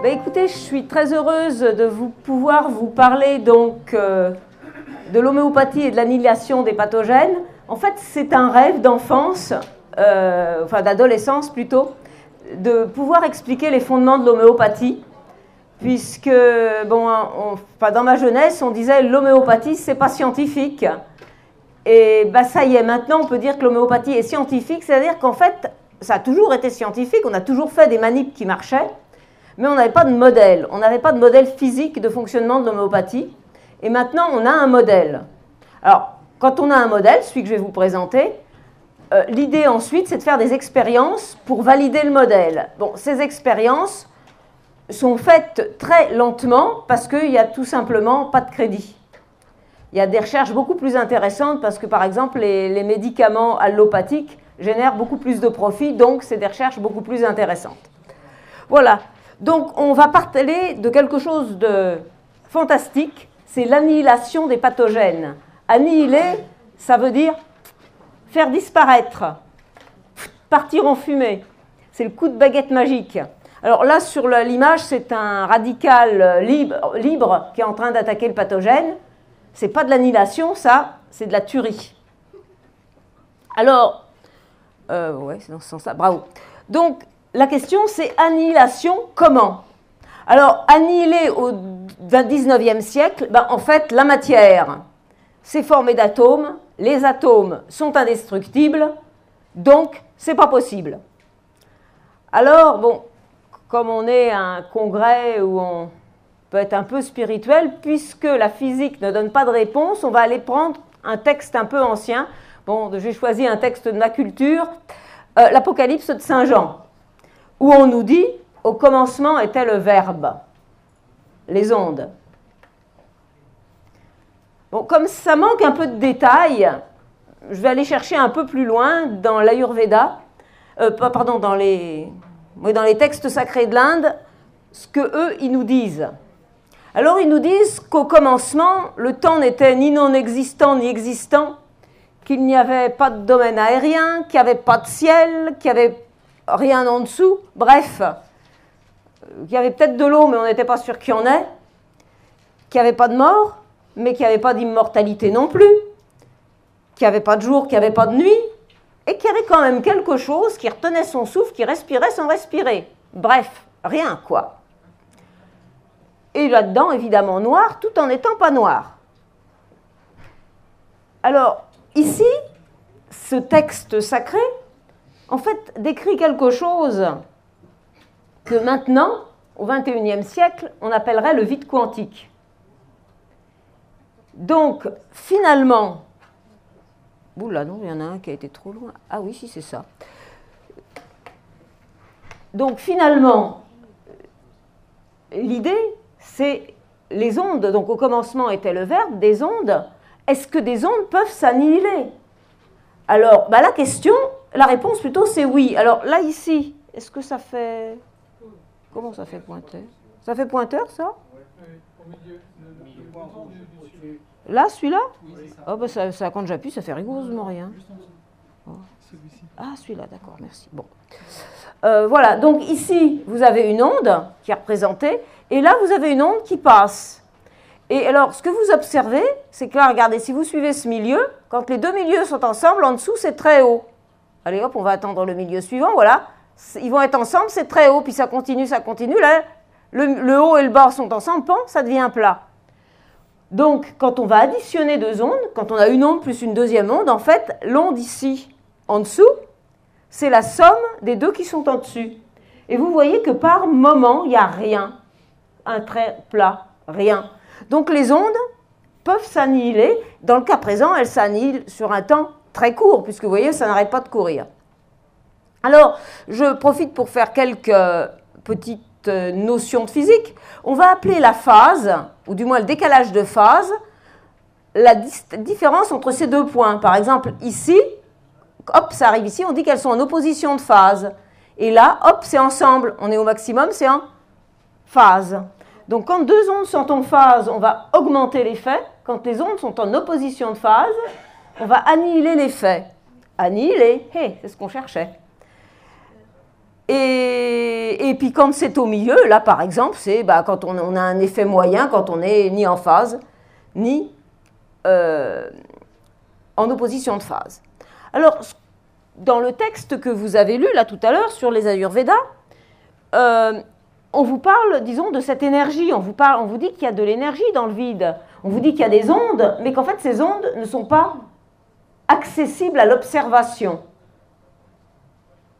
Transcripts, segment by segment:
Ben écoutez, je suis très heureuse de pouvoir vous parler donc de l'homéopathie et de l'annihilation des pathogènes. En fait, c'est un rêve d'enfance, enfin d'adolescence plutôt, de pouvoir expliquer les fondements de l'homéopathie, puisque bon, dans ma jeunesse, on disait l'homéopathie, c'est pas scientifique. Et ben ça y est, maintenant on peut dire que l'homéopathie est scientifique, c'est-à-dire qu'en fait, ça a toujours été scientifique, on a toujours fait des manips qui marchaient, mais on n'avait pas de modèle, on n'avait pas de modèle physique de fonctionnement de l'homéopathie. Et maintenant, on a un modèle. Alors, quand on a un modèle, celui que je vais vous présenter, l'idée ensuite, c'est de faire des expériences pour valider le modèle. Bon, ces expériences sont faites très lentement parce qu'il n'y a tout simplement pas de crédit. Il y a des recherches beaucoup plus intéressantes parce que, par exemple, les médicaments allopathiques génèrent beaucoup plus de profit, donc c'est des recherches beaucoup plus intéressantes. Voilà. Donc, on va parler de quelque chose de fantastique, c'est l'annihilation des pathogènes. Annihiler, ça veut dire faire disparaître, partir en fumée. C'est le coup de baguette magique. Alors là, sur l'image, c'est un radical libre qui est en train d'attaquer le pathogène. Ce n'est pas de l'annihilation, ça, c'est de la tuerie. Alors, ouais, c'est dans ce sens-là, bravo. Donc, la question, c'est annihilation, comment? Alors, annihiler au XIXe siècle, ben, en fait, la matière, c'est formé d'atomes, les atomes sont indestructibles, donc, c'est pas possible. Alors, bon, comme on est à un congrès où on peut être un peu spirituel, puisque la physique ne donne pas de réponse, on va aller prendre un texte un peu ancien. Bon, j'ai choisi un texte de ma culture, l'Apocalypse de Saint Jean, où on nous dit, au commencement était le Verbe, les ondes. Bon, comme ça manque un peu de détails, je vais aller chercher un peu plus loin dans l'Ayurveda, dans les textes sacrés de l'Inde, ce qu'eux, ils nous disent. Alors, ils nous disent qu'au commencement, le temps n'était ni non existant ni existant, qu'il n'y avait pas de domaine aérien, qu'il n'y avait pas de ciel, qu'il n'y avait rien en dessous, bref, qu'il y avait peut-être de l'eau, mais on n'était pas sûr qu'il y en ait, qu'il n'y avait pas de mort, mais qu'il n'y avait pas d'immortalité non plus, qu'il n'y avait pas de jour, qu'il n'y avait pas de nuit, et qu'il y avait quand même quelque chose qui retenait son souffle, qui respirait sans respirer. Bref, rien, quoi. Et là-dedans, évidemment, noir, tout en n'étant pas noir. Alors, ici, ce texte sacré, en fait, décrit quelque chose que maintenant, au XXIe siècle, on appellerait le vide quantique. Donc, finalement, oula, non, il y en a un qui a été trop loin. Ah oui, si, c'est ça. Donc, finalement, l'idée, c'est les ondes. Donc, au commencement était le verbe, des ondes. Est-ce que des ondes peuvent s'annihiler? Alors, ben, la réponse plutôt, c'est oui. Alors, là, ici, est-ce que ça fait... Comment ça fait pointeur? Ça fait pointeur, ça? Là, celui-là? Oh, ben ça, quand j'appuie, ça fait rigoureusement rien. Oh. Ah, celui-là, d'accord, merci. Bon. Voilà, donc ici, vous avez une onde qui est représentée, et là, vous avez une onde qui passe. Et alors, ce que vous observez, c'est que là, regardez, si vous suivez ce milieu, quand les deux milieux sont ensemble, en dessous, c'est très haut. Allez, hop, on va attendre le milieu suivant, voilà. Ils vont être ensemble, c'est très haut, puis ça continue. Là, le haut et le bas sont ensemble, pan, ça devient plat. Donc, quand on va additionner deux ondes, quand on a une onde plus une deuxième onde, en fait, l'onde ici, en dessous, c'est la somme des deux qui sont en dessus. Et vous voyez que par moment, il n'y a rien. Un trait plat, rien. Donc, les ondes peuvent s'annihiler. Dans le cas présent, elles s'annihilent sur un temps très court, puisque vous voyez, ça n'arrête pas de courir. Alors, je profite pour faire quelques petites notions de physique. On va appeler la phase, ou du moins le décalage de phase, la différence entre ces deux points. Par exemple, ici, hop, ça arrive ici, on dit qu'elles sont en opposition de phase. Et là, hop, c'est ensemble. On est au maximum, c'est en phase. Donc, quand deux ondes sont en phase, on va augmenter l'effet. Quand les ondes sont en opposition de phase, on va annihiler l'effet. Annihiler, hey, c'est ce qu'on cherchait. Et puis quand c'est au milieu, là par exemple, c'est quand on a un effet moyen, quand on n'est ni en phase, ni en opposition de phase. Alors, dans le texte que vous avez lu là tout à l'heure sur les Ayurvédas, on vous parle, disons, de cette énergie. On vous dit qu'il y a de l'énergie dans le vide. On vous dit qu'il y a des ondes, mais qu'en fait, ces ondes ne sont pas accessibles à l'observation.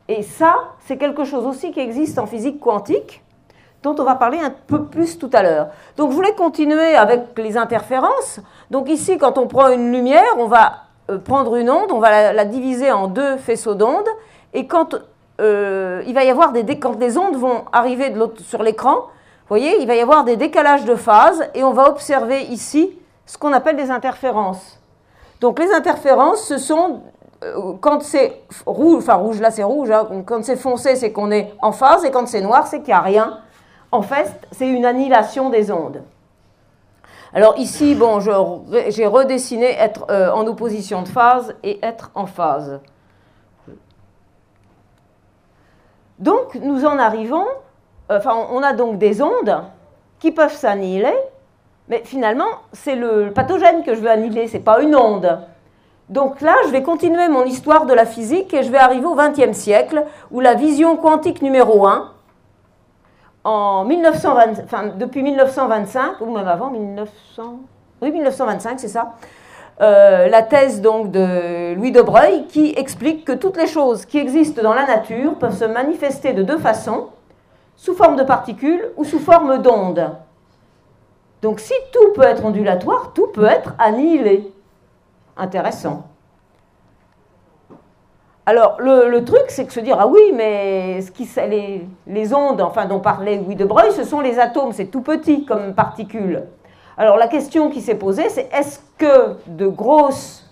Et ça, c'est quelque chose aussi qui existe en physique quantique, dont on va parler un peu plus tout à l'heure. Donc, je voulais continuer avec les interférences. Donc, ici, quand on prend une lumière, on va prendre une onde, on va la diviser en deux faisceaux d'ondes, et quand il va y avoir quand des ondes vont arriver sur l'écran, vous voyez, il va y avoir des décalages de phase, et on va observer ici ce qu'on appelle des interférences. Donc, les interférences, ce sont... quand c'est rouge, enfin rouge là c'est rouge, hein, quand c'est foncé c'est qu'on est en phase et quand c'est noir c'est qu'il n'y a rien. En fait, c'est une annihilation des ondes. Alors ici, bon, j'ai redessiné être en opposition de phase et être en phase. Donc nous en arrivons, on a donc des ondes qui peuvent s'annihiler, mais finalement c'est le pathogène que je veux annihiler, ce n'est pas une onde. Donc là, je vais continuer mon histoire de la physique et je vais arriver au XXe siècle où la vision quantique numéro 1, depuis 1925, ou même avant, 1925, c'est ça, la thèse donc de Louis de Broglie qui explique que toutes les choses qui existent dans la nature peuvent se manifester de deux façons, sous forme de particules ou sous forme d'ondes. Donc si tout peut être ondulatoire, tout peut être annihilé. Intéressant. Alors, le truc, c'est que se dire, ah oui, mais les ondes, enfin, dont parlait Louis de Broglie, ce sont les atomes, c'est tout petit comme particules. Alors, la question qui s'est posée, c'est est-ce que de grosses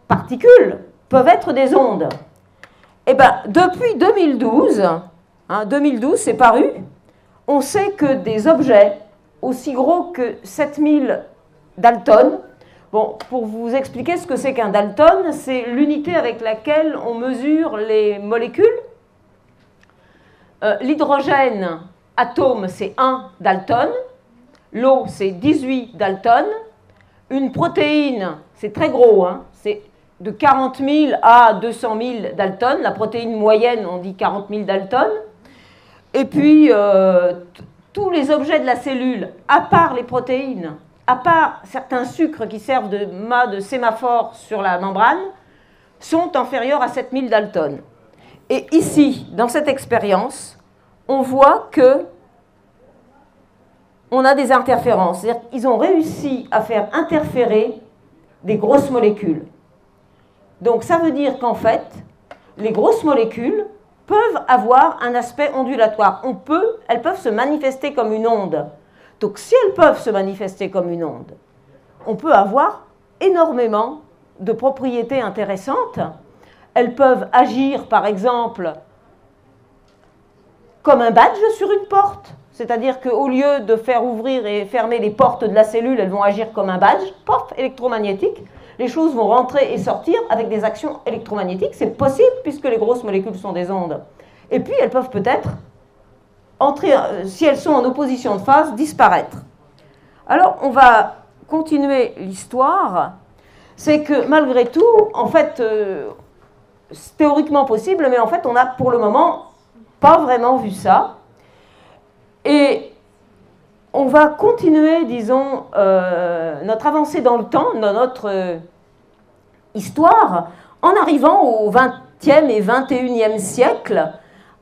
particules peuvent être des ondes? Eh bien, depuis 2012, 2012, c'est paru, on sait que des objets aussi gros que 7000 Dalton. Bon, pour vous expliquer ce que c'est qu'un Dalton, c'est l'unité avec laquelle on mesure les molécules. L'hydrogène, atome, c'est 1 Dalton. L'eau, c'est 18 Dalton. Une protéine, c'est très gros, hein, c'est de 40 000 à 200 000 Dalton. La protéine moyenne, on dit 40 000 Dalton. Et puis, tous les objets de la cellule, à part les protéines, à part certains sucres qui servent de mât de sémaphore sur la membrane, sont inférieurs à 7000 Dalton. Et ici, dans cette expérience, on voit que on a des interférences. C'est-à-dire qu'ils ont réussi à faire interférer des grosses molécules. Donc ça veut dire qu'en fait, les grosses molécules peuvent avoir un aspect ondulatoire. Elles peuvent se manifester comme une onde. Donc, si elles peuvent se manifester comme une onde, on peut avoir énormément de propriétés intéressantes. Elles peuvent agir, par exemple, comme un badge sur une porte. C'est-à-dire qu'au lieu de faire ouvrir et fermer les portes de la cellule, elles vont agir comme un badge, porte électromagnétique. Les choses vont rentrer et sortir avec des actions électromagnétiques. C'est possible puisque les grosses molécules sont des ondes. Et puis, elles peuvent peut-être entrer, si elles sont en opposition de phase, disparaître. Alors, on va continuer l'histoire. C'est que malgré tout, en fait, c'est théoriquement possible, mais en fait, on n'a pour le moment pas vraiment vu ça. Et on va continuer, disons, notre avancée dans le temps, dans notre histoire, en arrivant au XXe et XXIe siècle,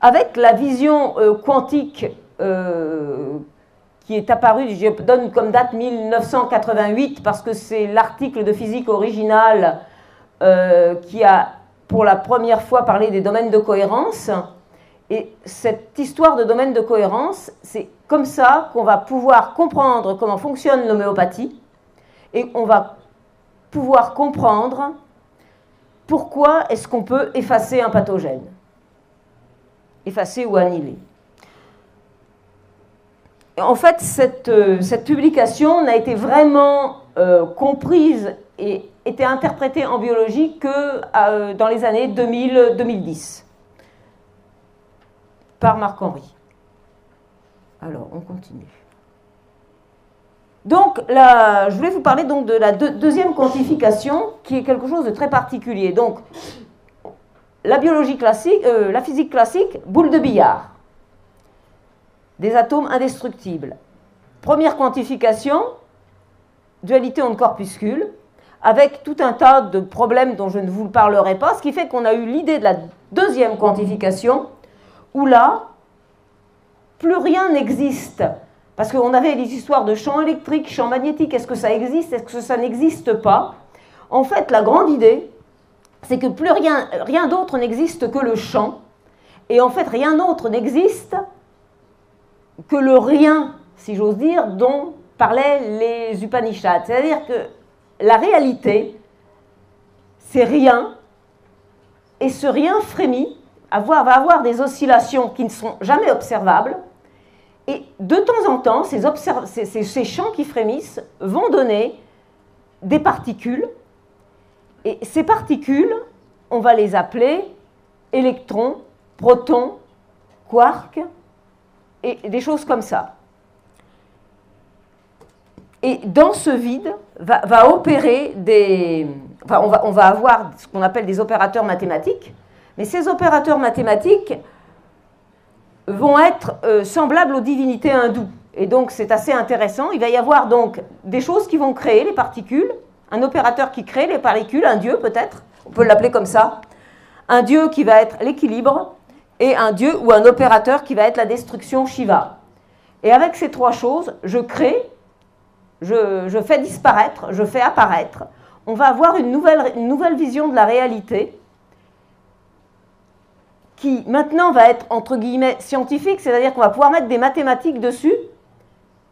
avec la vision quantique qui est apparue, je donne comme date 1988, parce que c'est l'article de physique original qui a pour la première fois parlé des domaines de cohérence. Et cette histoire de domaine de cohérence, c'est comme ça qu'on va pouvoir comprendre comment fonctionne l'homéopathie et on va pouvoir comprendre pourquoi est-ce qu'on peut effacer un pathogène. Effacer ou annihiler. En fait, cette publication n'a été vraiment comprise et été interprétée en biologie que dans les années 2000-2010. par Marc-Henri. Alors, on continue. Donc, là, je voulais vous parler donc de la deuxième quantification, qui est quelque chose de très particulier. Donc, la biologie classique, la physique classique, boule de billard. Des atomes indestructibles. Première quantification, dualité onde-corpuscule, avec tout un tas de problèmes dont je ne vous parlerai pas, ce qui fait qu'on a eu l'idée de la deuxième quantification, où là, plus rien n'existe. Parce qu'on avait les histoires de champs électriques, champs magnétiques, est-ce que ça existe, est-ce que ça n'existe pas? En fait, la grande idée, c'est que plus rien d'autre n'existe que le champ, et en fait, rien d'autre n'existe que le rien, si j'ose dire, dont parlaient les Upanishads. C'est-à-dire que la réalité, c'est rien, et ce rien frémit, va avoir des oscillations qui ne sont jamais observables, et de temps en temps, ces champs qui frémissent vont donner des particules, et ces particules, on va les appeler électrons, protons, quarks, et des choses comme ça. Et dans ce vide, va opérer on va avoir ce qu'on appelle des opérateurs mathématiques, mais ces opérateurs mathématiques vont être semblables aux divinités hindoues. Et donc c'est assez intéressant. Il va y avoir donc des choses qui vont créer les particules, un opérateur qui crée les particules, un dieu peut-être, on peut l'appeler comme ça, un dieu qui va être l'équilibre, et un dieu ou un opérateur qui va être la destruction, Shiva. Et avec ces trois choses, je crée, je fais disparaître, je fais apparaître. On va avoir une nouvelle vision de la réalité qui maintenant va être entre guillemets scientifique, c'est-à-dire qu'on va pouvoir mettre des mathématiques dessus,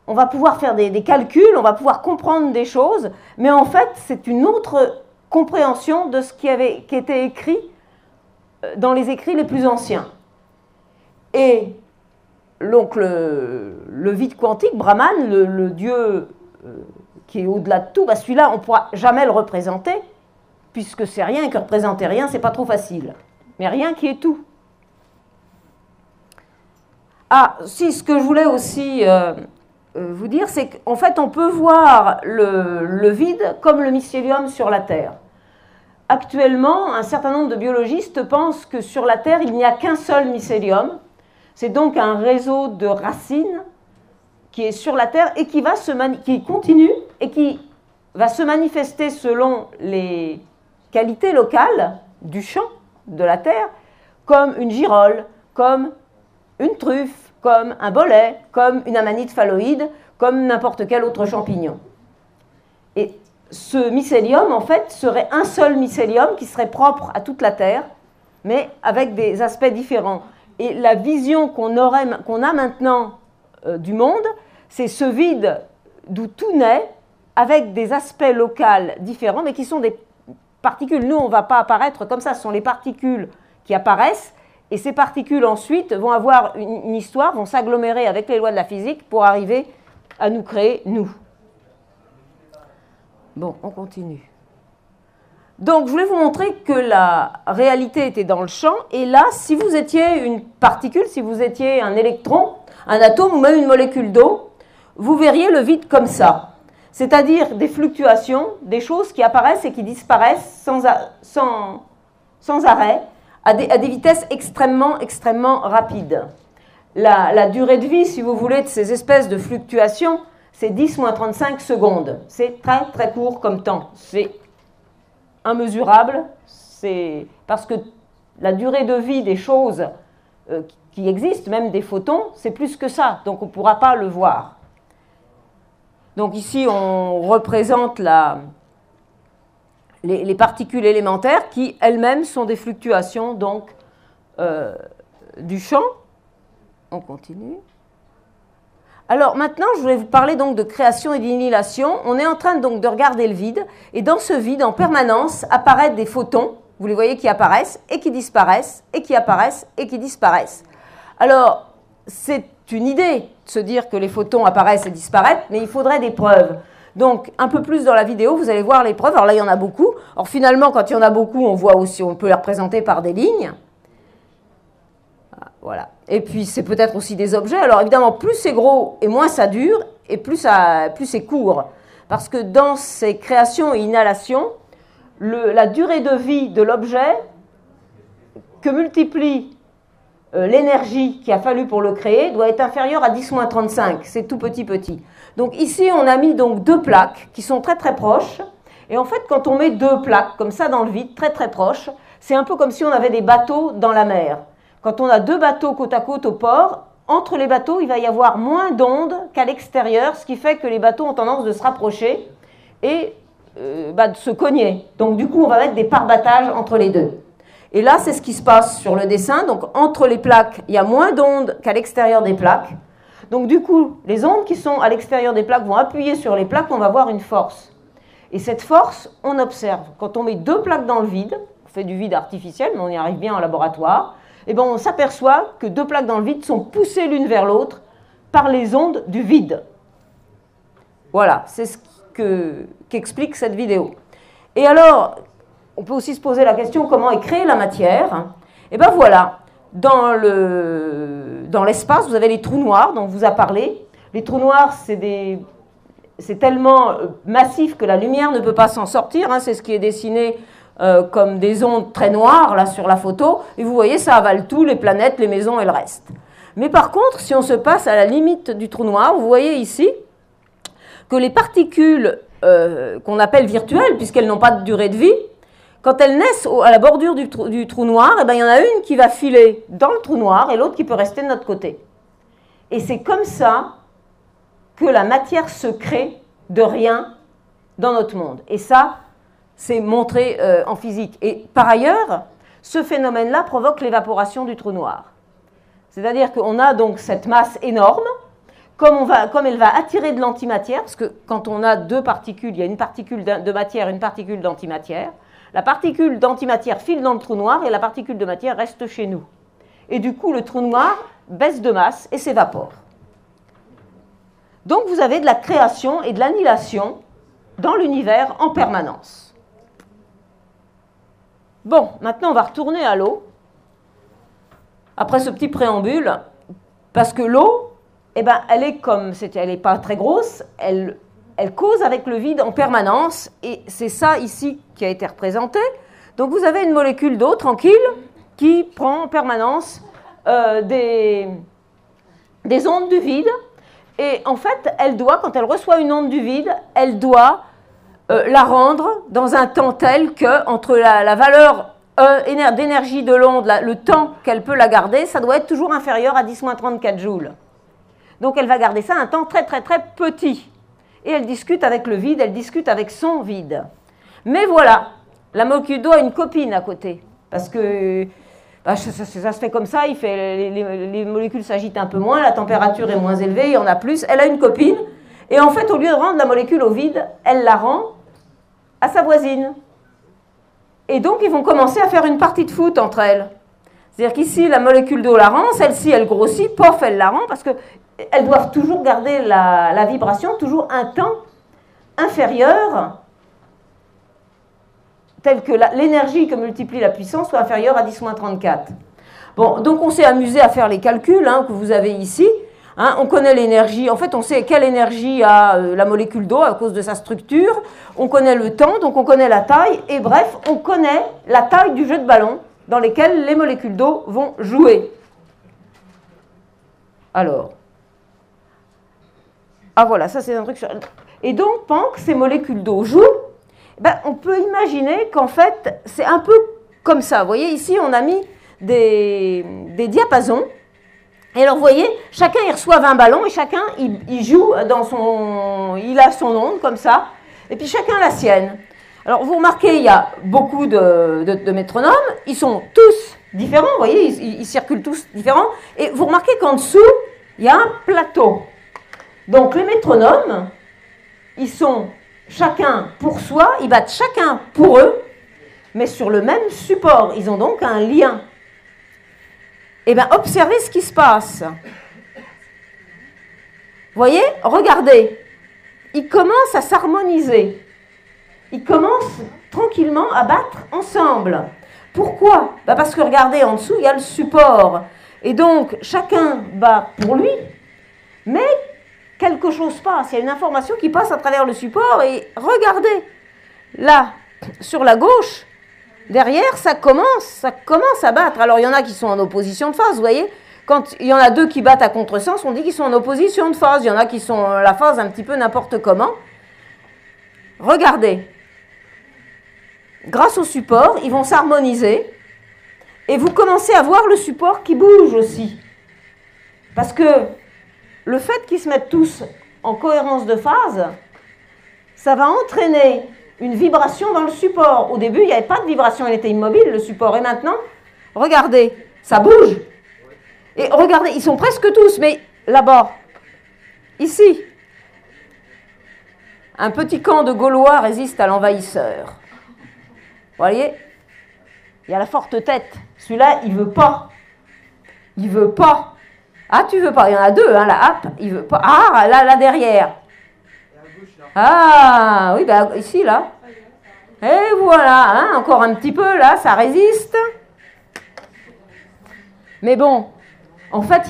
on va pouvoir faire des calculs, on va pouvoir comprendre des choses, mais en fait c'est une autre compréhension de ce qui était écrit dans les écrits les plus anciens. Et donc le vide quantique, Brahman, le dieu qui est au-delà de tout, celui-là, on ne pourra jamais le représenter, puisque c'est rien, et que représenter rien, c'est pas trop facile. Mais rien qui est tout. Ah, si, ce que je voulais aussi vous dire, c'est qu'en fait, on peut voir le vide comme le mycélium sur la Terre. Actuellement, un certain nombre de biologistes pensent que sur la Terre, il n'y a qu'un seul mycélium. C'est donc un réseau de racines qui est sur la Terre et qui continue et qui va se manifester selon les qualités locales du champ de la Terre, comme une girole, comme une truffe, comme un bolet, comme une amanite phalloïde, comme n'importe quel autre champignon. Et ce mycélium, en fait, serait un seul mycélium qui serait propre à toute la Terre, mais avec des aspects différents. Et la vision qu'on a maintenant du monde, c'est ce vide d'où tout naît, avec des aspects locaux différents, mais qui sont des particules. Nous, on ne va pas apparaître comme ça, ce sont les particules qui apparaissent, et ces particules ensuite vont avoir une histoire, vont s'agglomérer avec les lois de la physique pour arriver à nous créer, nous. Bon, on continue. Donc, je voulais vous montrer que la réalité était dans le champ, et là, si vous étiez une particule, si vous étiez un électron, un atome ou même une molécule d'eau, vous verriez le vide comme ça. C'est-à-dire des fluctuations, des choses qui apparaissent et qui disparaissent sans arrêt, à des vitesses extrêmement rapides. La durée de vie, si vous voulez, de ces espèces de fluctuations, c'est 10-35 secondes. C'est très court comme temps. C'est immesurable. C'est parce que la durée de vie des choses qui existent, même des photons, c'est plus que ça. Donc on ne pourra pas le voir. Donc ici, on représente les particules élémentaires qui, elles-mêmes, sont des fluctuations donc, du champ. On continue. Alors maintenant, je voulais vous parler donc de création et d'annihilation. On est en train donc de regarder le vide, et dans ce vide, en permanence, apparaissent des photons, vous les voyez qui apparaissent, et qui disparaissent, et qui apparaissent, et qui disparaissent. Alors, c'est une idée de se dire que les photons apparaissent et disparaissent, mais il faudrait des preuves. Donc, un peu plus dans la vidéo, vous allez voir les preuves. Alors là, il y en a beaucoup. Or, finalement, quand il y en a beaucoup, on voit aussi, on peut les représenter par des lignes. Voilà. Et puis c'est peut-être aussi des objets. Alors évidemment, plus c'est gros et moins ça dure, et plus c'est court. Parce que dans ces créations et inhalations, la durée de vie de l'objet que multiplie l'énergie qu'il a fallu pour le créer doit être inférieure à 10-35. C'est tout petit. Donc ici, on a mis donc 2 plaques qui sont très proches. Et en fait, quand on met 2 plaques comme ça dans le vide, très proches, c'est un peu comme si on avait des bateaux dans la mer. Quand on a 2 bateaux côte à côte au port, entre les bateaux, il va y avoir moins d'ondes qu'à l'extérieur, ce qui fait que les bateaux ont tendance de se rapprocher et de se cogner. Donc du coup, on va mettre des pare-battages entre les deux. Et là, c'est ce qui se passe sur le dessin. Donc entre les plaques, il y a moins d'ondes qu'à l'extérieur des plaques. Donc du coup, les ondes qui sont à l'extérieur des plaques vont appuyer sur les plaques, on va voir une force. Et cette force, on observe. Quand on met 2 plaques dans le vide, on fait du vide artificiel, mais on y arrive bien en laboratoire, et bien on s'aperçoit que 2 plaques dans le vide sont poussées l'une vers l'autre par les ondes du vide. Voilà, c'est ce qu'explique cette vidéo. Et alors, on peut aussi se poser la question comment est créée la matière. Et bien voilà, dans l'espace, vous avez les trous noirs dont on vous a parlé. Les trous noirs, c'est tellement massif que la lumière ne peut pas s'en sortir. Hein, c'est ce qui est dessiné comme des ondes très noires là sur la photo. Et vous voyez, ça avale tout, les planètes, les maisons et le reste. Mais par contre, si on se passe à la limite du trou noir, vous voyez ici que les particules qu'on appelle virtuelles, puisqu'elles n'ont pas de durée de vie, quand elles naissent à la bordure du trou noir, eh ben, il y en a une qui va filer dans le trou noir et l'autre qui peut rester de notre côté. Et c'est comme ça que la matière se crée de rien dans notre monde. Et ça, c'est montré en physique. Et par ailleurs, ce phénomène-là provoque l'évaporation du trou noir. C'est-à-dire qu'on a donc cette masse énorme, comme elle va attirer de l'antimatière, parce que quand on a 2 particules, il y a une particule de matière et une particule d'antimatière. La particule d'antimatière file dans le trou noir et la particule de matière reste chez nous. Et du coup, le trou noir baisse de masse et s'évapore. Donc vous avez de la création et de l'annihilation dans l'univers en permanence. Bon, maintenant on va retourner à l'eau, après ce petit préambule, parce que l'eau, eh ben, elle n'est pas très grosse, elle cause avec le vide en permanence, et c'est ça ici qui a été représenté. Donc vous avez une molécule d'eau tranquille qui prend en permanence des ondes du vide, et en fait, quand elle reçoit une onde du vide, elle doit la rendre dans un temps tel que, entre la valeur d'énergie de l'onde, le temps qu'elle peut la garder, ça doit être toujours inférieur à 10-34 joules. Donc elle va garder ça un temps très petit. Et elle discute avec le vide, elle discute avec son vide. Mais voilà, la molécule d'eau a une copine à côté. Parce que ça se fait comme ça, les molécules s'agitent un peu moins, la température est moins élevée, il y en a plus. Elle a une copine. Et en fait, au lieu de rendre la molécule au vide, elle la rend à sa voisine. Et donc, ils vont commencer à faire une partie de foot entre elles. C'est-à-dire qu'ici, la molécule d'eau la rend, celle-ci, elle grossit, pof, elle la rend, parce qu'elles doivent toujours garder la vibration, toujours un temps inférieur, tel que l'énergie que multiplie la puissance soit inférieure à 10-34. Bon, donc on s'est amusé à faire les calculs que vous avez ici. On connaît l'énergie, en fait on sait quelle énergie a la molécule d'eau à cause de sa structure, on connaît le temps, donc on connaît la taille, et bref, on connaît la taille du jeu de ballon dans lequel les molécules d'eau vont jouer. Alors, voilà, ça c'est un truc... Et donc, pendant que ces molécules d'eau jouent, on peut imaginer qu'en fait, c'est un peu comme ça. Vous voyez, ici, on a mis des diapasons. Et alors, vous voyez, chacun, il reçoit 20 ballons et chacun, il joue il a son onde, comme ça. Et puis, chacun la sienne. Alors, vous remarquez, il y a beaucoup de métronomes. Ils sont tous différents, vous voyez, ils circulent tous différents. Et vous remarquez qu'en dessous, il y a un plateau. Donc, les métronomes, ils sont chacun pour soi, ils battent chacun pour eux, mais sur le même support. Ils ont donc un lien. Eh bien, observez ce qui se passe. Vous voyez, regardez. Ils commencent à s'harmoniser. Ils commencent tranquillement à battre ensemble. Pourquoi ? Parce que regardez, en dessous, il y a le support. Et donc, chacun bat pour lui, mais quelque chose passe. Il y a une information qui passe à travers le support et regardez, là, sur la gauche, derrière, ça commence à battre. Alors, il y en a qui sont en opposition de phase, vous voyez. Quand il y en a deux qui battent à contresens, on dit qu'ils sont en opposition de phase. Il y en a qui sont la phase un petit peu n'importe comment. Regardez. Grâce au support, ils vont s'harmoniser. Et vous commencez à voir le support qui bouge aussi. Parce que le fait qu'ils se mettent tous en cohérence de phase, ça va entraîner une vibration dans le support. Au début, il n'y avait pas de vibration, il était immobile, le support. Et maintenant, regardez, ça bouge. Et regardez, ils sont presque tous, mais là-bas, ici, un petit camp de Gaulois résiste à l'envahisseur. Vous voyez? Il y a la forte tête. Celui-là, il ne veut pas. Il ne veut pas. Ah, tu veux pas? Il y en a deux, hein, la Hop, il veut pas. Ah, là derrière. Ah, oui, ben ici, là. Et voilà, hein, encore un petit peu, là, ça résiste. Mais bon, en fait,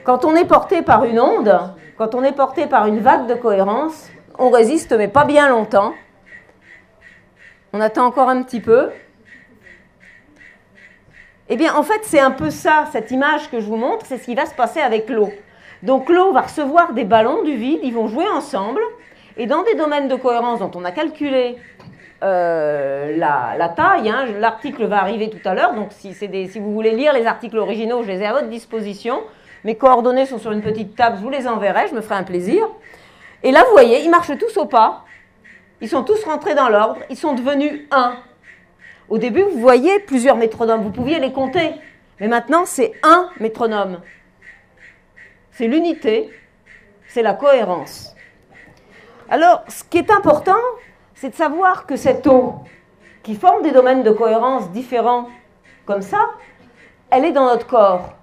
quand on est porté par une onde, quand on est porté par une vague de cohérence, on résiste, mais pas bien longtemps. On attend encore un petit peu. Eh bien, en fait, c'est un peu ça, cette image que je vous montre, c'est ce qui va se passer avec l'eau. Donc, l'eau va recevoir des ballons du vide, ils vont jouer ensemble, et dans des domaines de cohérence dont on a calculé la taille, hein, l'article va arriver tout à l'heure, donc si vous voulez lire les articles originaux, je les ai à votre disposition. Mes coordonnées sont sur une petite table, je vous les enverrai, je me ferai un plaisir. Et là, vous voyez, ils marchent tous au pas, ils sont tous rentrés dans l'ordre, ils sont devenus un. Au début, vous voyez plusieurs métronomes, vous pouviez les compter, mais maintenant, c'est un métronome. C'est l'unité, c'est la cohérence. Alors, ce qui est important, c'est de savoir que cette eau, qui forme des domaines de cohérence différents comme ça, elle est dans notre corps.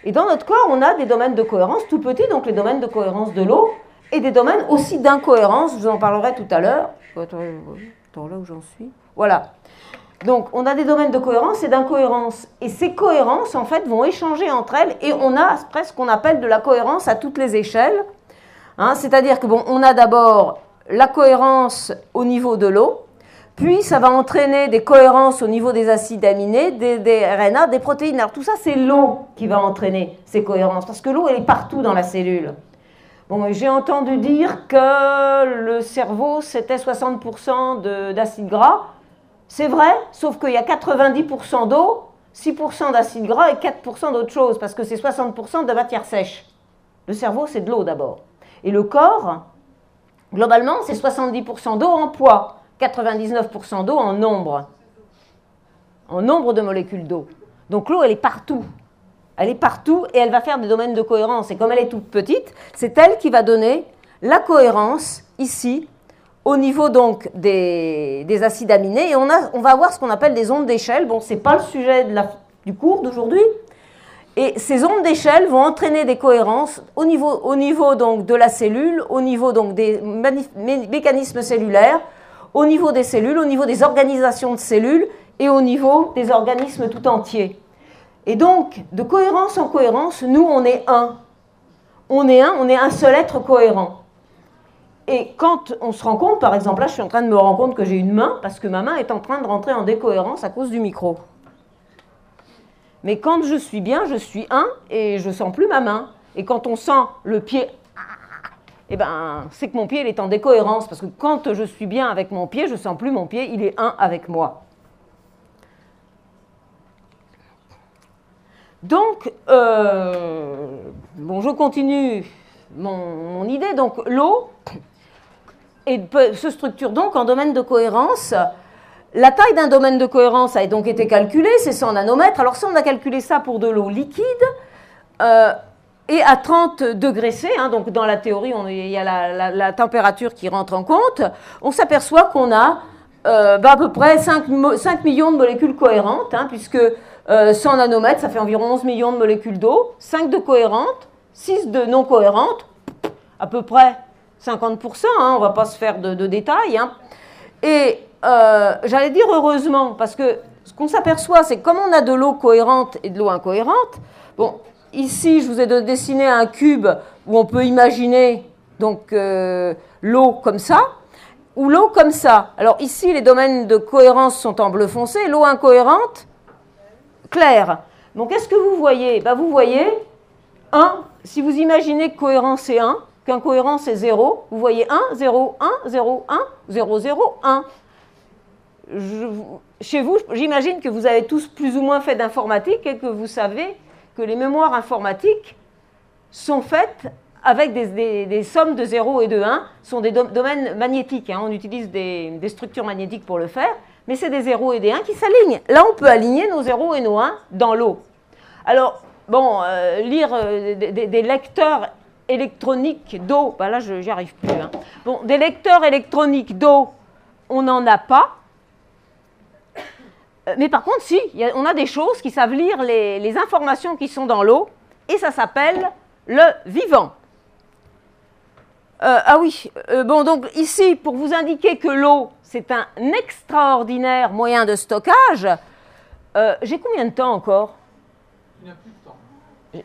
Et dans notre corps, on a des domaines de cohérence tout petits, donc les domaines de cohérence de l'eau, et des domaines aussi d'incohérence, je vous en parlerai tout à l'heure. Attends, là où j'en suis. Voilà. Donc, on a des domaines de cohérence et d'incohérence. Et ces cohérences, en fait, vont échanger entre elles, et on a presque ce qu'on appelle de la cohérence à toutes les échelles. Hein, c'est-à-dire que, bon, on a d'abord la cohérence au niveau de l'eau, puis ça va entraîner des cohérences au niveau des acides aminés, des RNA, des protéines. Alors tout ça, c'est l'eau qui va entraîner ces cohérences, parce que l'eau, elle est partout dans la cellule. Bon, j'ai entendu dire que le cerveau, c'était 60% d'acide gras. C'est vrai, sauf qu'il y a 90% d'eau, 6% d'acide gras et 4% d'autre chose, parce que c'est 60% de matière sèche. Le cerveau, c'est de l'eau d'abord. Et le corps, globalement, c'est 70% d'eau en poids, 99% d'eau en nombre de molécules d'eau. Donc l'eau, elle est partout. Elle est partout et elle va faire des domaines de cohérence. Et comme elle est toute petite, c'est elle qui va donner la cohérence ici, au niveau donc des acides aminés. Et on va avoir ce qu'on appelle des ondes d'échelle. Bon, ce n'est pas le sujet du cours d'aujourd'hui. Et ces ondes d'échelle vont entraîner des cohérences au niveau donc de la cellule, au niveau donc des mécanismes cellulaires, au niveau des cellules, au niveau des organisations de cellules et au niveau des organismes tout entiers. Et donc, de cohérence en cohérence, nous, on est un. On est un seul être cohérent. Et quand on se rend compte, par exemple, là, je suis en train de me rendre compte que j'ai une main, parce que ma main est en train de rentrer en décohérence à cause du micro. Mais quand je suis bien, je suis un et je ne sens plus ma main. Et quand on sent le pied, eh ben, c'est que mon pied il est en décohérence, parce que quand je suis bien avec mon pied, je ne sens plus mon pied, il est un avec moi. Donc, bon, je continue mon idée. Donc, l'eau se structure donc en domaine de cohérence. La taille d'un domaine de cohérence a donc été calculée, c'est 100 nanomètres. Alors, si on a calculé ça pour de l'eau liquide, et à 30 degrés C, hein, donc dans la théorie, il y a la température qui rentre en compte, on s'aperçoit qu'on a à peu près 5 millions de molécules cohérentes, hein, puisque 100 nanomètres, ça fait environ 11 millions de molécules d'eau, 5 de cohérentes, 6 de non cohérentes, à peu près 50%, hein, on ne va pas se faire de détails. Hein. Et j'allais dire heureusement, parce que ce qu'on s'aperçoit, c'est que comme on a de l'eau cohérente et de l'eau incohérente, bon, ici, je vous ai dessiné un cube où on peut imaginer donc l'eau comme ça, ou l'eau comme ça. Alors ici, les domaines de cohérence sont en bleu foncé, l'eau incohérente, claire. Donc, qu'est-ce que vous voyez? Ben, vous voyez 1, si vous imaginez que cohérence est 1, qu'incohérence est 0, vous voyez 1, 0, 1, 0, 1, 0, 0, 1. Chez vous, j'imagine que vous avez tous plus ou moins fait d'informatique et que vous savez que les mémoires informatiques sont faites avec des sommes de 0 et de 1, sont des domaines magnétiques. Hein. On utilise des structures magnétiques pour le faire, mais c'est des 0 et des 1 qui s'alignent. Là, on peut aligner nos 0 et nos 1 dans l'eau. Alors, bon, lire des lecteurs électroniques d'eau, ben là, j'y arrive plus. Hein. Bon, des lecteurs électroniques d'eau, on n'en a pas. Mais par contre, si, on a des choses qui savent lire les informations qui sont dans l'eau, et ça s'appelle le vivant. Ah oui, bon, donc ici, pour vous indiquer que l'eau, c'est un extraordinaire moyen de stockage, j'ai combien de temps encore? Il n'y a plus de temps.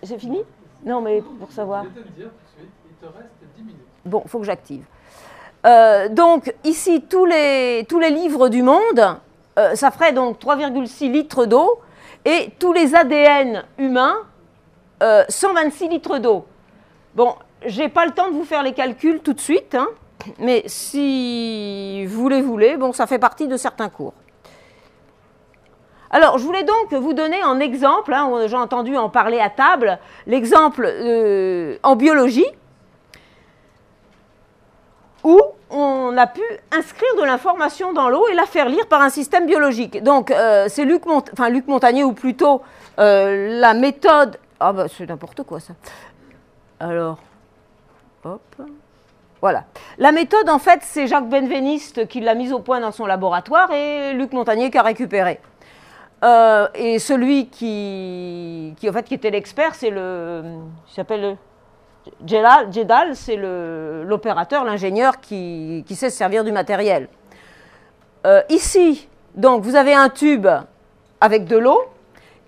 C'est fini? Non, mais pour savoir. Je vais te le dire tout de suite, il te reste 10 minutes. Bon, il faut que j'active. Donc, ici, tous les livres du monde, ça ferait donc 3,6 litres d'eau, et tous les ADN humains, 126 litres d'eau. Bon, je n'ai pas le temps de vous faire les calculs tout de suite, hein, mais si vous les voulez, bon, ça fait partie de certains cours. Alors, je voulais donc vous donner un exemple, hein, j'ai entendu en parler à table, l'exemple en biologie, où on a pu inscrire de l'information dans l'eau et la faire lire par un système biologique. Donc, c'est Luc Montagnier, ou plutôt la méthode... Ah ben, c'est n'importe quoi, ça. Alors, hop, voilà. La méthode, en fait, c'est Jacques Benveniste qui l'a mise au point dans son laboratoire et Luc Montagnier qui a récupéré. Et celui qui était l'expert, c'est il s'appelle Jedal, c'est l'opérateur, l'ingénieur qui sait se servir du matériel. Ici, donc, vous avez un tube avec de l'eau,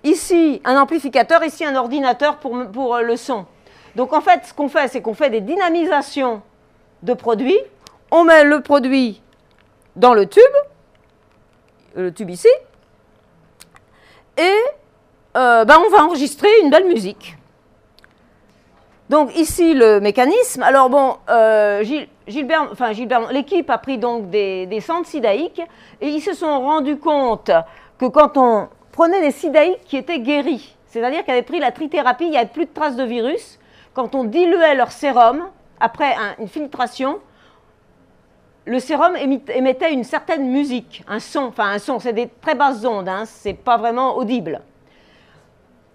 ici un amplificateur, ici un ordinateur pour le son. Donc en fait, ce qu'on fait, c'est qu'on fait des dynamisations de produits, on met le produit dans le tube ici, et on va enregistrer une belle musique. Donc ici le mécanisme. Alors bon, l'équipe a pris donc des centres sidaïques et ils se sont rendus compte que quand on prenait des sidaïques qui étaient guéris, c'est-à-dire qui avaient pris la trithérapie, il n'y avait plus de traces de virus, quand on diluait leur sérum, après une filtration, le sérum émettait une certaine musique, un son, c'est des très basses ondes, hein, c'est pas vraiment audible.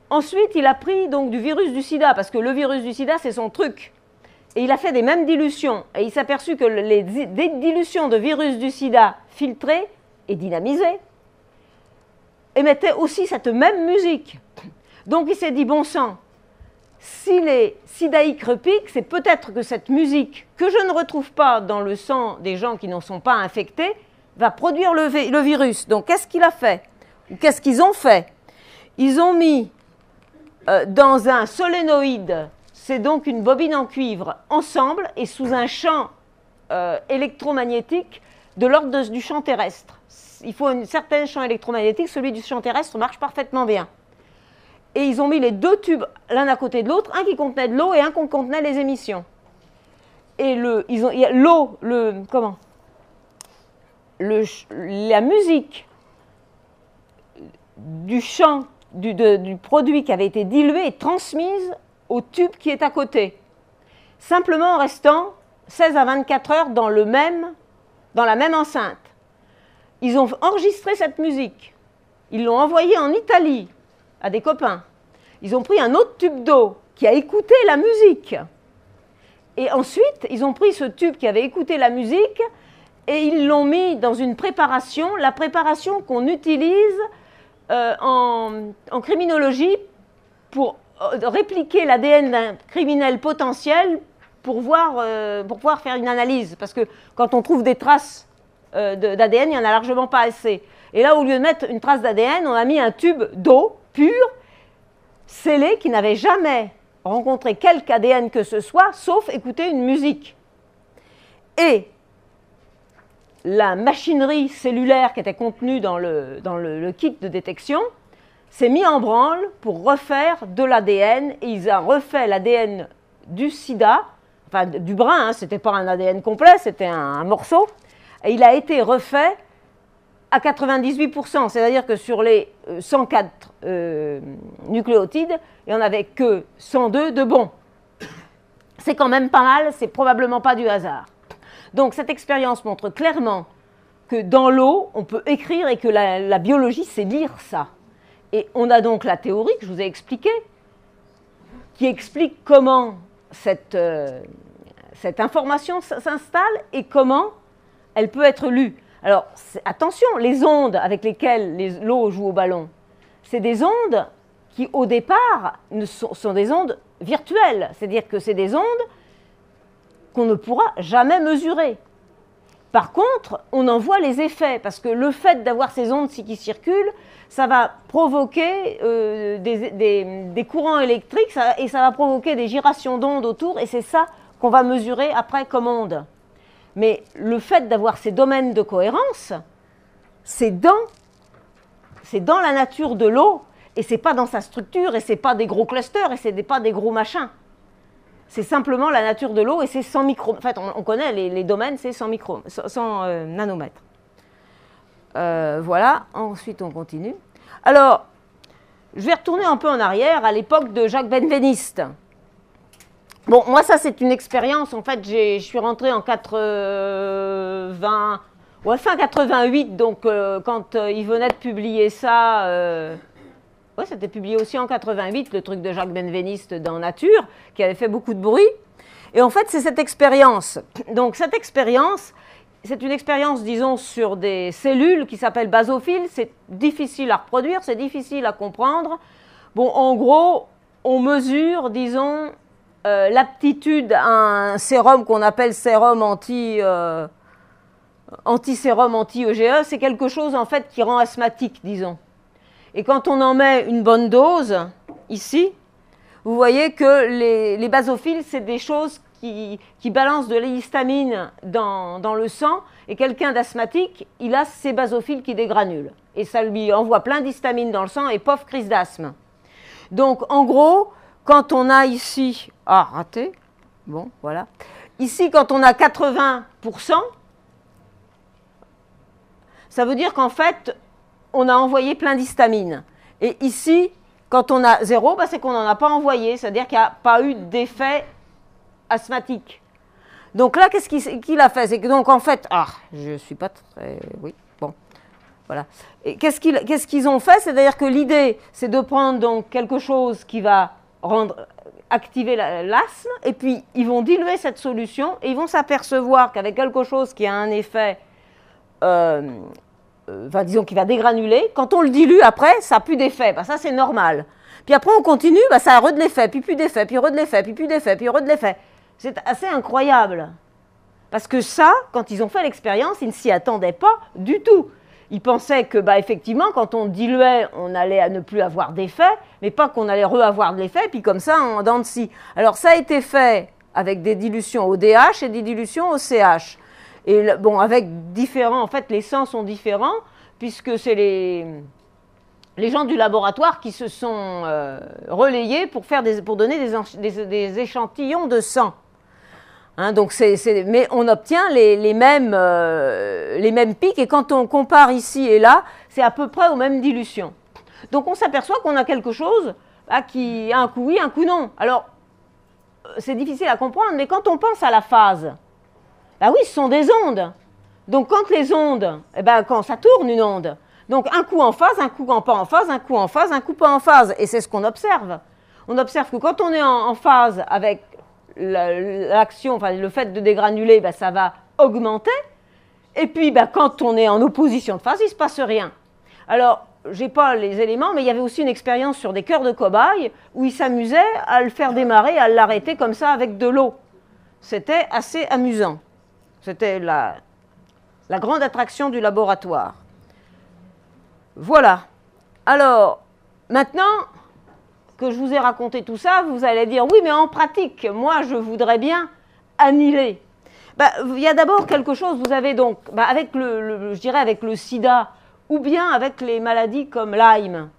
Ensuite, il a pris donc du virus du sida, parce que le virus du sida, c'est son truc. Et il a fait des mêmes dilutions. Et il s'est aperçu que les dilutions de virus du sida filtrées et dynamisées émettaient aussi cette même musique. Donc il s'est dit, bon sang, si les sidaïques repiquent, c'est peut-être que cette musique, que je ne retrouve pas dans le sang des gens qui n'en sont pas infectés, va produire le virus. Donc qu'est-ce qu'il a fait? Ou qu'est-ce qu'ils ont fait? Ils ont mis dans un solénoïde, c'est donc une bobine en cuivre, ensemble et sous un champ électromagnétique de l'ordre du champ terrestre. Il faut un certain champ électromagnétique, celui du champ terrestre marche parfaitement bien. Et ils ont mis les deux tubes l'un à côté de l'autre, un qui contenait de l'eau et un qui contenait les émissions. Et la musique du champ du produit qui avait été dilué est transmise au tube qui est à côté, simplement en restant 16 à 24 heures dans la même enceinte. Ils ont enregistré cette musique, ils l'ont envoyée en Italie à des copains. Ils ont pris un autre tube d'eau qui a écouté la musique. Et ensuite, ils ont pris ce tube qui avait écouté la musique et ils l'ont mis dans une préparation, la préparation qu'on utilise en criminologie pour répliquer l'ADN d'un criminel potentiel pour pouvoir faire une analyse. Parce que quand on trouve des traces d'ADN, il n'y en a largement pas assez. Et là, au lieu de mettre une trace d'ADN, on a mis un tube d'eau pure, scellé, qui n'avait jamais rencontré quelque ADN que ce soit, sauf écouter une musique. Et la machinerie cellulaire qui était contenue dans le kit de détection s'est mis en branle pour refaire de l'ADN, et ils ont refait l'ADN du sida, enfin du brin, hein, ce n'était pas un ADN complet, c'était un morceau, et il a été refait à 98%, c'est-à-dire que sur les 104 nucléotides, il n'y en avait que 102 de bons. C'est quand même pas mal, c'est probablement pas du hasard. Donc cette expérience montre clairement que dans l'eau, on peut écrire et que la biologie, c'est lire ça. Et on a donc la théorie que je vous ai expliquée, qui explique comment cette information s'installe et comment elle peut être lue. Alors, attention, les ondes avec lesquelles l'eau joue au ballon, c'est des ondes qui, au départ, sont des ondes virtuelles. C'est-à-dire que c'est des ondes qu'on ne pourra jamais mesurer. Par contre, on en voit les effets, parce que le fait d'avoir ces ondes qui circulent, ça va provoquer des courants électriques et ça va provoquer des gyrations d'ondes autour, et c'est ça qu'on va mesurer après comme onde. Mais le fait d'avoir ces domaines de cohérence, c'est dans la nature de l'eau, et c'est pas dans sa structure, et c'est pas des gros clusters, et c'est pas des gros machins. C'est simplement la nature de l'eau, et c'est 100 micromètres. En fait, on connaît les domaines, c'est 100 nanomètres. Voilà, ensuite on continue. Alors, je vais retourner un peu en arrière, à l'époque de Jacques Benveniste. Bon, moi, ça, c'est une expérience. En fait, je suis rentrée en fin 88, donc quand il venait de publier ça, ouais, c'était publié aussi en 88, le truc de Jacques Benveniste dans Nature, qui avait fait beaucoup de bruit. Et en fait, c'est cette expérience. Donc, cette expérience, c'est une expérience, disons, sur des cellules qui s'appellent basophiles. C'est difficile à reproduire, c'est difficile à comprendre. Bon, en gros, on mesure, disons, l'aptitude à un sérum qu'on appelle sérum anti-sérum anti-EGE. C'est quelque chose, en fait, qui rend asthmatique, disons. Et quand on en met une bonne dose, ici, vous voyez que les basophiles, c'est des choses qui balancent de l'histamine dans le sang, et quelqu'un d'asthmatique, il a ces basophiles qui dégranulent. Et ça lui envoie plein d'histamine dans le sang, et pauvre crise d'asthme. Donc, en gros, quand on a ici... Ah, raté. Bon, voilà. Ici, quand on a 80%, ça veut dire qu'en fait, on a envoyé plein d'histamine. Et ici, quand on a 0, bah, c'est qu'on n'en a pas envoyé. C'est-à-dire qu'il n'y a pas eu d'effet asthmatique. Donc là, qu'est-ce qu'il a fait? C'est que donc, en fait... Ah, je ne suis pas très... Oui, bon. Voilà. Et qu'est-ce qu'ils ont fait? C'est-à-dire que l'idée, c'est de prendre donc quelque chose qui va activer l'asthme, et puis ils vont diluer cette solution, et ils vont s'apercevoir qu'avec quelque chose qui a un effet... disons qu'il va dégranuler, quand on le dilue après, ça n'a plus d'effet, bah, ça c'est normal. Puis après on continue, bah, ça a re de l'effet, puis plus d'effet, puis re de l'effet, puis plus d'effet, puis re de l'effet. C'est assez incroyable. Parce que ça, quand ils ont fait l'expérience, ils ne s'y attendaient pas du tout. Ils pensaient que, bah, effectivement, quand on diluait, on allait à ne plus avoir d'effet, mais pas qu'on allait re-avoir de l'effet, puis comme ça, en dents de scie. Alors ça a été fait avec des dilutions au DH et des dilutions au CH. Et bon, avec différents, en fait, les sens sont différents, puisque c'est les gens du laboratoire qui se sont relayés pour donner des échantillons de sang. Hein, donc mais on obtient les mêmes pics, et quand on compare ici et là, c'est à peu près aux mêmes dilutions. Donc on s'aperçoit qu'on a quelque chose qui a un coup oui, un coup non. Alors, c'est difficile à comprendre, mais quand on pense à la phase, bah oui, ce sont des ondes. Donc quand les ondes, quand ça tourne une onde, donc un coup en phase, un coup pas en phase, un coup en phase, un coup pas en phase. Et c'est ce qu'on observe. On observe que quand on est en phase avec l'action, enfin le fait de dégranuler, ça va augmenter. Et puis quand on est en opposition de phase, il ne se passe rien. Alors, je n'ai pas les éléments, mais il y avait aussi une expérience sur des cœurs de cobayes où ils s'amusaient à le faire démarrer, à l'arrêter comme ça avec de l'eau. C'était assez amusant. C'était La grande attraction du laboratoire. Voilà. Alors, maintenant que je vous ai raconté tout ça, vous allez dire, oui, mais en pratique, moi, je voudrais bien annihiler. Il y a d'abord quelque chose, vous avez donc, avec je dirais avec le sida, ou bien avec les maladies comme Lyme,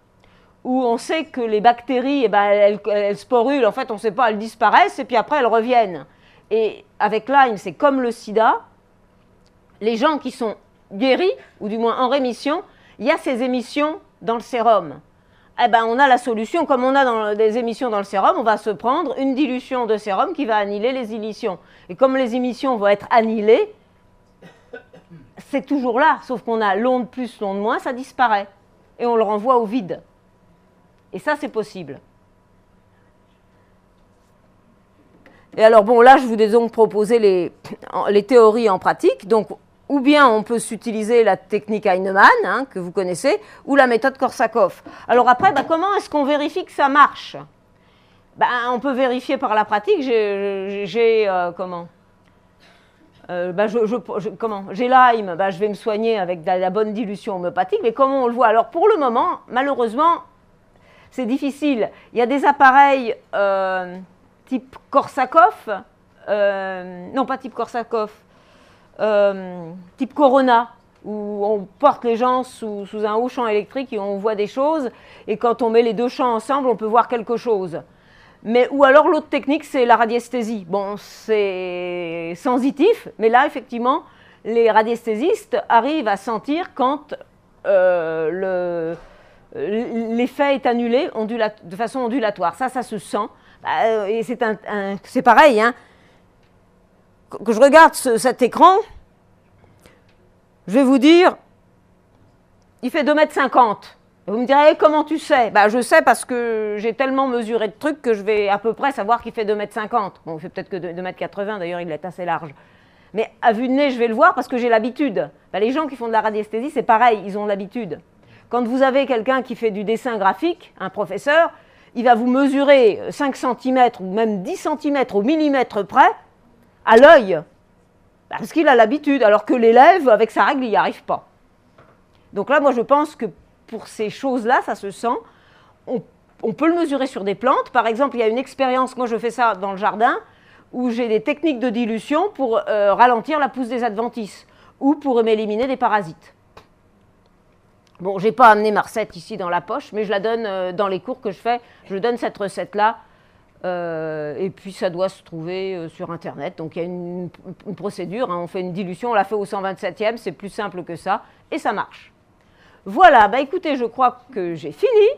où on sait que les bactéries, elles sporulent, en fait, on ne sait pas, elles disparaissent, et puis après, elles reviennent. Et avec Lyme, c'est comme le sida, les gens qui sont guéris, ou du moins en rémission, il y a ces émissions dans le sérum. On a la solution, comme on a des émissions dans le sérum, on va se prendre une dilution de sérum qui va annihiler les émissions. Et comme les émissions vont être annihilées, c'est toujours là, sauf qu'on a l'onde plus, l'onde moins, ça disparaît. Et on le renvoie au vide. Et ça, c'est possible. Et alors, bon, là, je vous ai donc proposé les théories en pratique. Donc, ou bien on peut s'utiliser la technique Heinemann, hein, que vous connaissez, ou la méthode Korsakoff. Alors après, comment est-ce qu'on vérifie que ça marche? On peut vérifier par la pratique. J'ai Lyme, je vais me soigner avec de la bonne dilution homéopathique, mais comment on le voit? Alors pour le moment, malheureusement, c'est difficile. Il y a des appareils type Korsakoff, non pas type Korsakoff, type Corona, où on porte les gens sous un haut champ électrique et on voit des choses, et quand on met les deux champs ensemble, on peut voir quelque chose. Ou alors l'autre technique, c'est la radiesthésie. Bon, c'est sensitif, mais là, effectivement, les radiesthésistes arrivent à sentir quand l'effet est annulé de façon ondulatoire. Ça se sent. Et c'est pareil, hein. Que je regarde cet écran, je vais vous dire, il fait 2,50 m. Et vous me direz, comment tu sais? Je sais parce que j'ai tellement mesuré de trucs que je vais à peu près savoir qu'il fait 2,50 m. Bon, il fait peut-être que 2,80 m, d'ailleurs, il est assez large. Mais à vue de nez, je vais le voir parce que j'ai l'habitude. Les gens qui font de la radiesthésie, c'est pareil, ils ont l'habitude. Quand vous avez quelqu'un qui fait du dessin graphique, un professeur, il va vous mesurer 5 cm ou même 10 cm au millimètre près, à l'œil, parce qu'il a l'habitude, alors que l'élève, avec sa règle, il n'y arrive pas. Donc là, moi, je pense que pour ces choses-là, ça se sent. On peut le mesurer sur des plantes. Par exemple, il y a une expérience, moi je fais ça dans le jardin, où j'ai des techniques de dilution pour ralentir la pousse des adventices, ou pour éliminer des parasites. Bon, je n'ai pas amené ma recette ici dans la poche, mais je la donne dans les cours que je fais. Je donne cette recette-là. Et puis ça doit se trouver sur Internet. Donc il y a une procédure, hein, on fait une dilution, on la fait au 127e, c'est plus simple que ça, et ça marche. Voilà, écoutez, je crois que j'ai fini.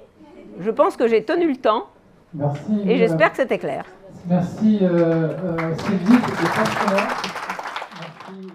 Je pense que j'ai tenu le temps. Merci. Et j'espère que c'était clair. Merci Sylvie, c'était passionnant. Merci.